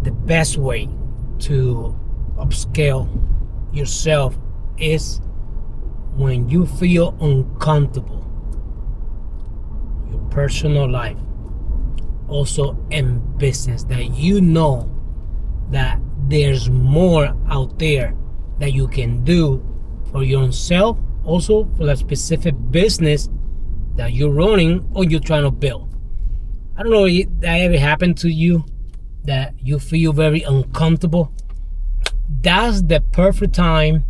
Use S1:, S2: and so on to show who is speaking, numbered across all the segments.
S1: the best way to upscale yourself is when you feel uncomfortable. Your personal life, also in business, that you know that there's more out there that you can do for your own self, also for a specific business that you're running or you're trying to build. I don't know if that ever happened to you, that you feel very uncomfortable. That's the perfect time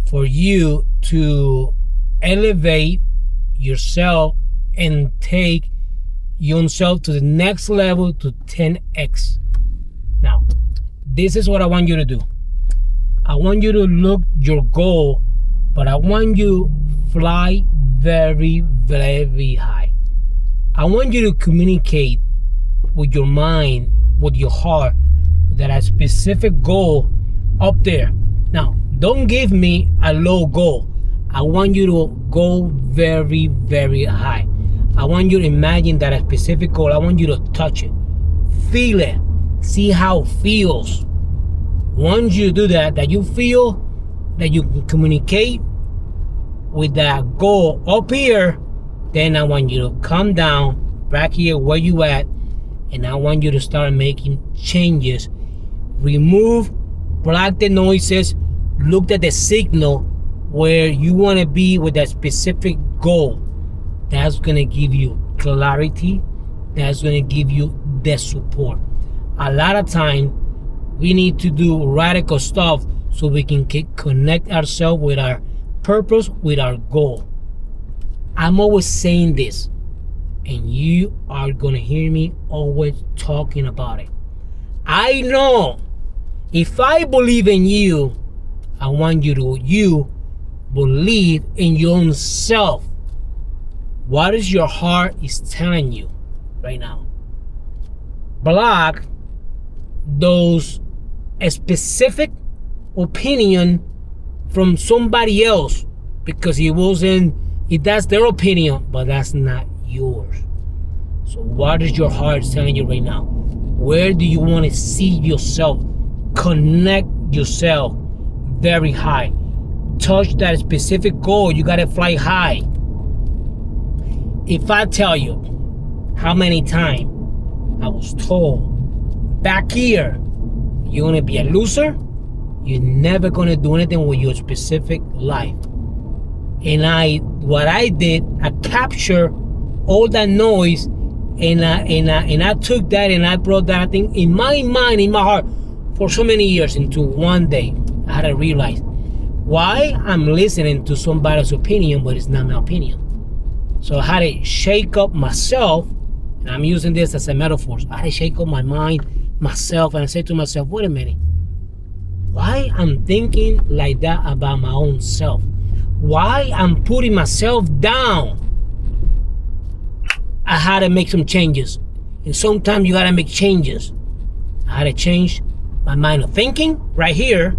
S1: for you to elevate yourself and take your own self to the next level, to 10x. Now, this is what I want you to do. I want you to look your goal, but I want you to fly very, very high. I want you to communicate with your mind, with your heart, that a specific goal up there. Now, don't give me a low goal. I want you to go very, very high. I want you to imagine that a specific goal. I want you to touch it, feel it, see how it feels. Once you do that, that you feel that you can communicate with that goal up here, then I want you to come down back here where you at, and I want you to start making changes. Remove, block the noises, look at the signal where you want to be with that specific goal. That's going to give you clarity. That's going to give you the support. A lot of time we need to do radical stuff so we can connect ourselves with our purpose, with our goal. I'm always saying this, and you are going to hear me always talking about it. I know if I believe in you, I want you to believe in your own self. What is your heart is telling you right now? Block those specific opinion from somebody else, because that's their opinion, but that's not yours. So what is your heart telling you right now? Where do you want to see yourself? Connect yourself very high. Touch that specific goal. You got to fly high. If I tell you how many times I was told back here, you're going to be a loser, you're never going to do anything with your specific life. And what I did, I captured all that noise, and I took that and I brought that thing in my mind, in my heart, for so many years, into one day. I had to realize why I'm listening to somebody's opinion, but it's not my opinion. So I had to shake up myself, and I'm using this as a metaphor. I had to shake up my mind, myself, and I said to myself, wait a minute, why I'm thinking like that about my own self? Why I'm putting myself down? I had to make some changes, and sometimes you gotta make changes. I had to change my mind of thinking right here,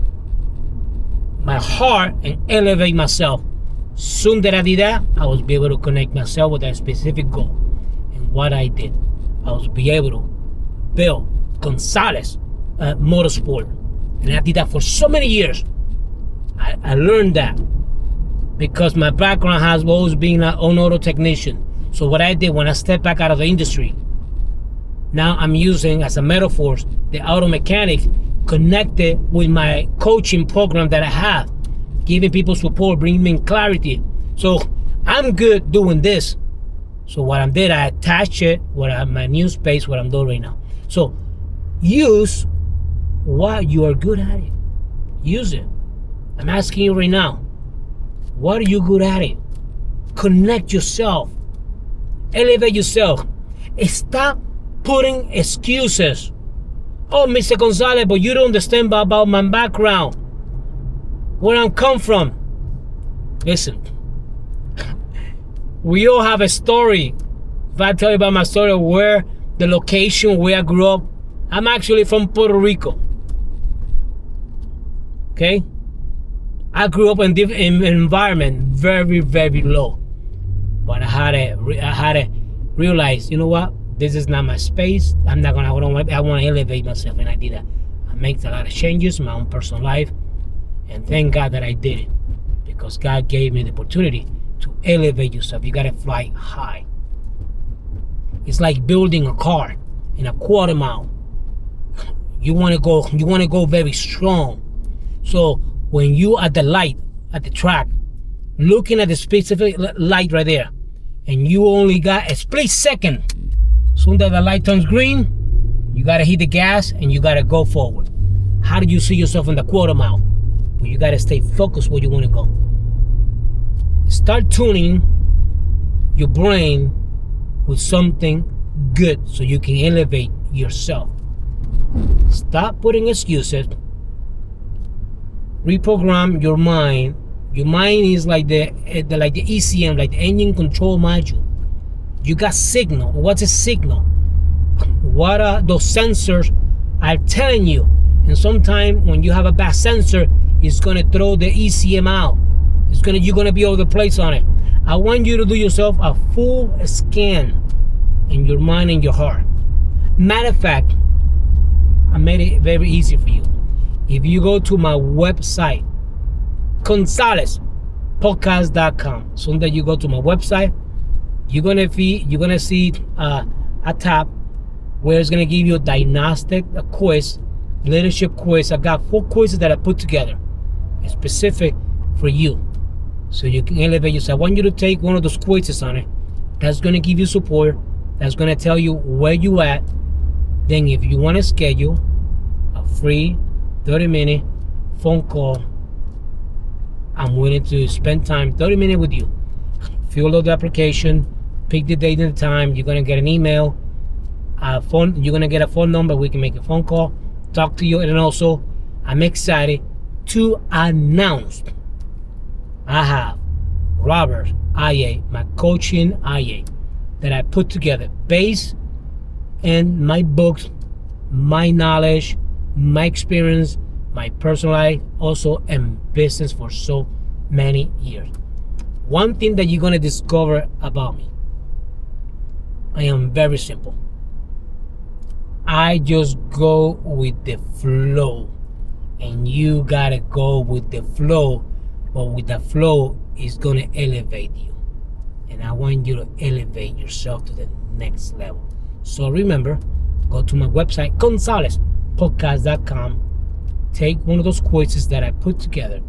S1: my heart, and elevate myself. Soon that I did that, I was be able to connect myself with that specific goal. And what I did, I was be able to build Gonzalez Motorsport. And I did that for so many years. I learned that because my background has always been an auto technician. So what I did when I stepped back out of the industry, now I'm using as a metaphor the auto mechanic connected with my coaching program that I have, giving people support, bringing me clarity. So I'm good doing this. So what I did, I attached it with my new space, what I'm doing right now. So use what you are good at it. Use it. I'm asking you right now, what are you good at it? Connect yourself. Elevate yourself. Stop putting excuses. Oh, Mr. Gonzalez, but you don't understand about my background, where I come from. Listen, we all have a story. If I tell you about my story, where the location where I grew up, I'm actually from Puerto Rico. Okay? I grew up in an environment very, very low. But I had to realize, you know what? This is not my space. I want to elevate myself, and I did that. I made a lot of changes in my own personal life, and thank God that I did it, because God gave me the opportunity to elevate yourself. You gotta fly high. It's like building a car in a quarter mile. You wanna go very strong. So when you at the light, at the track, looking at the specific light right there, and you only got a split second, soon as the light turns green, you gotta hit the gas and you gotta go forward. How do you see yourself in the quarter mile? Well, you gotta stay focused where you wanna go. Start tuning your brain with something good so you can elevate yourself. Stop putting excuses. Reprogram your mind. Your mind is like the ECM, like the engine control module. You got signal. What's a signal? What are those sensors are telling you? And sometimes when you have a bad sensor, it's gonna throw the ECM out. You're gonna be all over the place on it. I want you to do yourself a full scan in your mind and your heart. Matter of fact, I made it very easy for you. If you go to my website, GonzalezPodcast.com, so that you go to my website, you're gonna see a tab where it's gonna give you a diagnostic, a quiz, leadership quiz. I got 4 quizzes that I put together, specific for you, so you can elevate yourself. I want you to take one of those quizzes on it. That's gonna give you support. That's gonna tell you where you at. Then if you want to schedule a free 30-minute phone call, I'm willing to spend time, 30 minutes with you. Fill out the application, pick the date and the time. You're gonna get an email, you're gonna get a phone number. We can make a phone call, talk to you. And also, I'm excited to announce I have Robert IA, my coaching IA, that I put together based in my books, my knowledge, my experience, my personal life, also in business for so many years. One thing that you're gonna discover about me, I am very simple. I just go with the flow, and you gotta go with the flow, but with the flow is gonna elevate you, and I want you to elevate yourself to the next level. So remember, go to my website, GonzalezPodcast.com. Take one of those quizzes that I put together.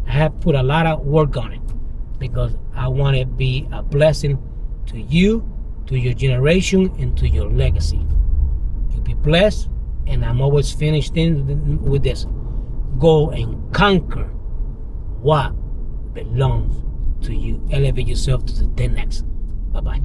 S1: I have put a lot of work on it because I want to be a blessing to you, to your generation, and to your legacy. You'll be blessed, and I'm always finished with this. Go and conquer what belongs to you. Elevate yourself to the next. Bye-bye.